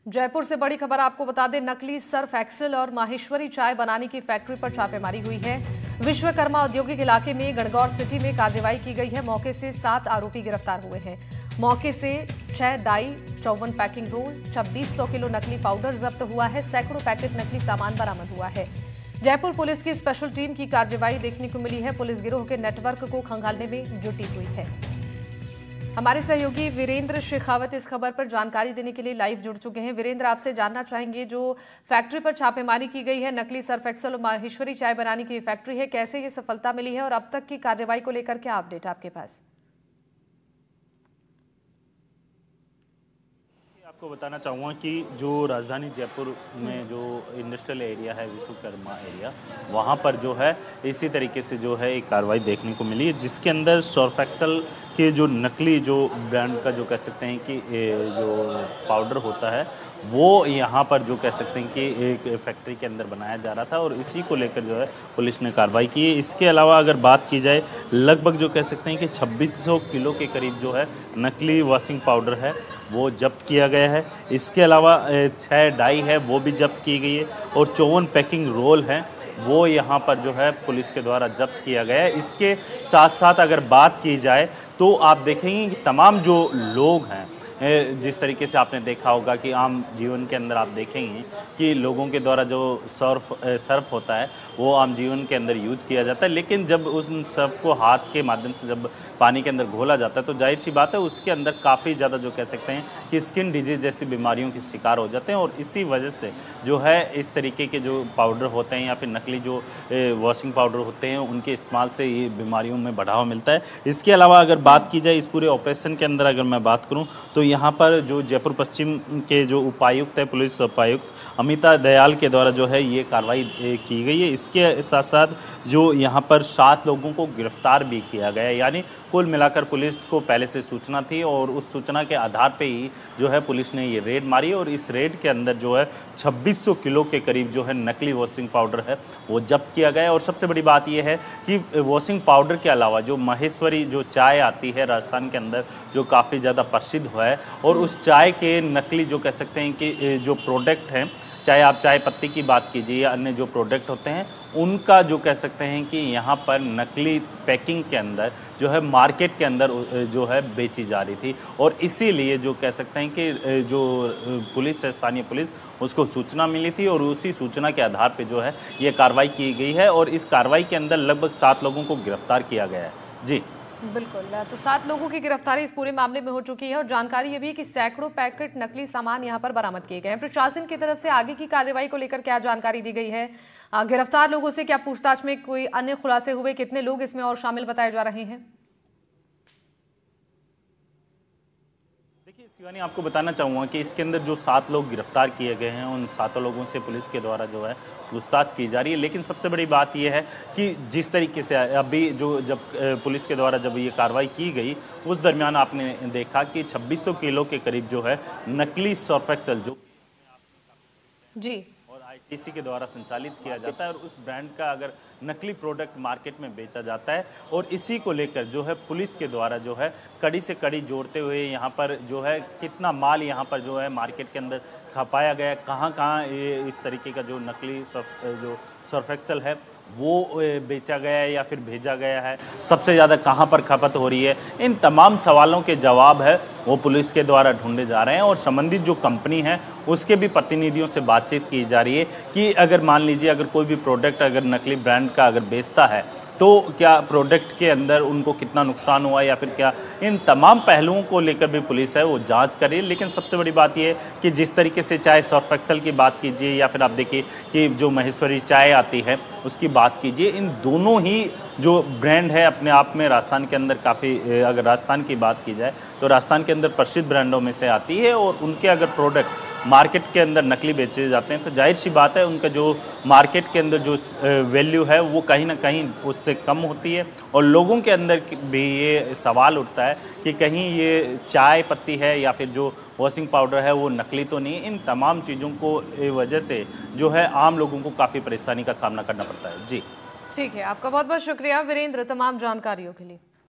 जयपुर से बड़ी खबर आपको बता दें, नकली सर्फ एक्सेल और माहेश्वरी चाय बनाने की फैक्ट्री पर छापेमारी हुई है। विश्वकर्मा औद्योगिक इलाके में गणगौर सिटी में कार्रवाई की गई है। मौके से 7 आरोपी गिरफ्तार हुए हैं। मौके से 6 डाई, 54 पैकिंग रोल, 2600 किलो नकली पाउडर जब्त हुआ है। सैकड़ों पैकेट नकली सामान बरामद हुआ है। जयपुर पुलिस की स्पेशल टीम की कार्रवाई देखने को मिली है। पुलिस गिरोह के नेटवर्क को खंगालने में जुटी हुई है। हमारे सहयोगी वीरेंद्र शेखावत इस खबर पर जानकारी देने के लिए लाइव जुड़ चुके हैं। वीरेंद्र, आपसे जानना चाहेंगे, जो फैक्ट्री पर छापेमारी की गई है, नकली सर्फ एक्सेल और माहेश्वरी चाय बनाने की फैक्ट्री है, कैसे ये सफलता मिली है और अब तक की कार्रवाई को लेकर क्या अपडेट आपके पास? आपको बताना चाहूँगा कि जो राजधानी जयपुर में जो इंडस्ट्रियल एरिया है, विश्वकर्मा एरिया, वहाँ पर जो है इसी तरीके से जो है एक कार्रवाई देखने को मिली है, जिसके अंदर सर्फ एक्सेल के जो नकली जो ब्रांड का जो कह सकते हैं कि जो पाउडर होता है वो यहाँ पर जो कह सकते हैं कि एक फैक्ट्री के अंदर बनाया जा रहा था और इसी को लेकर जो है पुलिस ने कार्रवाई की है। इसके अलावा अगर बात की जाए, लगभग जो कह सकते हैं कि 2600 किलो के करीब जो है नकली वॉशिंग पाउडर है वो जब्त किया गया है। इसके अलावा 6 डाई है वो भी जब्त की गई है और 54 पैकिंग रोल हैं वो यहाँ पर जो है पुलिस के द्वारा जब्त किया गया है। इसके साथ साथ अगर बात की जाए तो आप देखेंगे कि तमाम जो लोग हैं, जिस तरीके से आपने देखा होगा कि आम जीवन के अंदर आप देखेंगे कि लोगों के द्वारा जो सर्फ होता है वो आम जीवन के अंदर यूज किया जाता है, लेकिन जब उस सर्फ को हाथ के माध्यम से जब पानी के अंदर घोला जाता है तो जाहिर सी बात है उसके अंदर काफ़ी ज़्यादा जो कह सकते हैं कि स्किन डिजीज जैसी बीमारियों के शिकार हो जाते हैं और इसी वजह से जो है इस तरीके के जो पाउडर होते हैं या फिर नकली जो वॉशिंग पाउडर होते हैं उनके इस्तेमाल से ये बीमारियों में बढ़ावा मिलता है। इसके अलावा अगर बात की जाए इस पूरे ऑपरेशन के अंदर अगर मैं बात करूँ तो यहाँ पर जो जयपुर पश्चिम के जो उपायुक्त है, पुलिस उपायुक्त अमिता दयाल के द्वारा जो है ये कार्रवाई की गई है। इसके साथ साथ जो यहाँ पर 7 लोगों को गिरफ्तार भी किया गया है, यानी कुल मिलाकर पुलिस को पहले से सूचना थी और उस सूचना के आधार पे ही जो है पुलिस ने ये रेड मारी और इस रेड के अंदर जो है 2600 किलो के करीब जो है नकली वॉशिंग पाउडर है वो जब्त किया गया है। और सबसे बड़ी बात यह है कि वॉशिंग पाउडर के अलावा जो माहेश्वरी जो चाय आती है राजस्थान के अंदर जो काफ़ी ज़्यादा प्रसिद्ध है और उस चाय के नकली जो कह सकते हैं कि जो प्रोडक्ट हैं, चाहे आप चाय पत्ती की बात कीजिए या अन्य जो प्रोडक्ट होते हैं उनका जो कह सकते हैं कि यहाँ पर नकली पैकिंग के अंदर जो है मार्केट के अंदर जो है बेची जा रही थी और इसीलिए जो कह सकते हैं कि जो पुलिस है, स्थानीय पुलिस, उसको सूचना मिली थी और उसी सूचना के आधार पे जो है ये कार्रवाई की गई है और इस कार्रवाई के अंदर लगभग 7 लोगों को गिरफ्तार किया गया है। जी बिल्कुल, तो 7 लोगों की गिरफ्तारी इस पूरे मामले में हो चुकी है और जानकारी ये भी है कि सैकड़ों पैकेट नकली सामान यहां पर बरामद किए गए हैं। प्रशासन की तरफ से आगे की कार्रवाई को लेकर क्या जानकारी दी गई है? गिरफ्तार लोगों से क्या पूछताछ में कोई अन्य खुलासे हुए? कितने लोग इसमें और शामिल बताए जा रहे हैं? देखिए शिवानी, आपको बताना चाहूँगा कि इसके अंदर जो 7 लोग गिरफ्तार किए गए हैं उन 7 लोगों से पुलिस के द्वारा जो है पूछताछ की जा रही है। लेकिन सबसे बड़ी बात यह है कि जिस तरीके से अभी जो जब पुलिस के द्वारा जब ये कार्रवाई की गई उस दरमियान आपने देखा कि 2600 किलो के करीब जो है नकली सर्फ एक्सेल जो जी और आईटीसी के द्वारा संचालित किया जाता है और उस ब्रांड का अगर नकली प्रोडक्ट मार्केट में बेचा जाता है और इसी को लेकर जो है पुलिस के द्वारा जो है कड़ी से कड़ी जोड़ते हुए यहाँ पर जो है कितना माल यहाँ पर जो है मार्केट के अंदर खपाया गया, कहाँ ये इस तरीके का जो नकली जो सर्फ एक्सेल है वो बेचा गया है या फिर भेजा गया है, सबसे ज़्यादा कहाँ पर खपत हो रही है, इन तमाम सवालों के जवाब है वो पुलिस के द्वारा ढूंढे जा रहे हैं और संबंधित जो कंपनी है उसके भी प्रतिनिधियों से बातचीत की जा रही है कि अगर मान लीजिए अगर कोई भी प्रोडक्ट अगर नकली ब्रांड का अगर बेचता है तो क्या प्रोडक्ट के अंदर उनको कितना नुकसान हुआ या फिर क्या, इन तमाम पहलुओं को लेकर भी पुलिस है वो जांच कर रही है। लेकिन सबसे बड़ी बात यह है कि जिस तरीके से चाहे सर्फ एक्सेल की बात कीजिए या फिर आप देखिए कि जो माहेश्वरी चाय आती है उसकी बात कीजिए, इन दोनों ही जो ब्रांड है अपने आप में राजस्थान के अंदर काफ़ी, अगर राजस्थान की बात की जाए तो राजस्थान के अंदर प्रसिद्ध ब्रांडों में से आती है और उनके अगर प्रोडक्ट मार्केट के अंदर नकली बेचे जाते हैं तो जाहिर सी बात है उनका जो मार्केट के अंदर जो वैल्यू है वो कहीं ना कहीं उससे कम होती है और लोगों के अंदर भी ये सवाल उठता है कि कहीं ये चाय पत्ती है या फिर जो वॉशिंग पाउडर है वो नकली तो नहीं। इन तमाम चीज़ों को वजह से जो है आम लोगों को काफ़ी परेशानी का सामना करना पड़ता है। जी ठीक है, आपका बहुत बहुत शुक्रिया वीरेंद्र तमाम जानकारियों के लिए।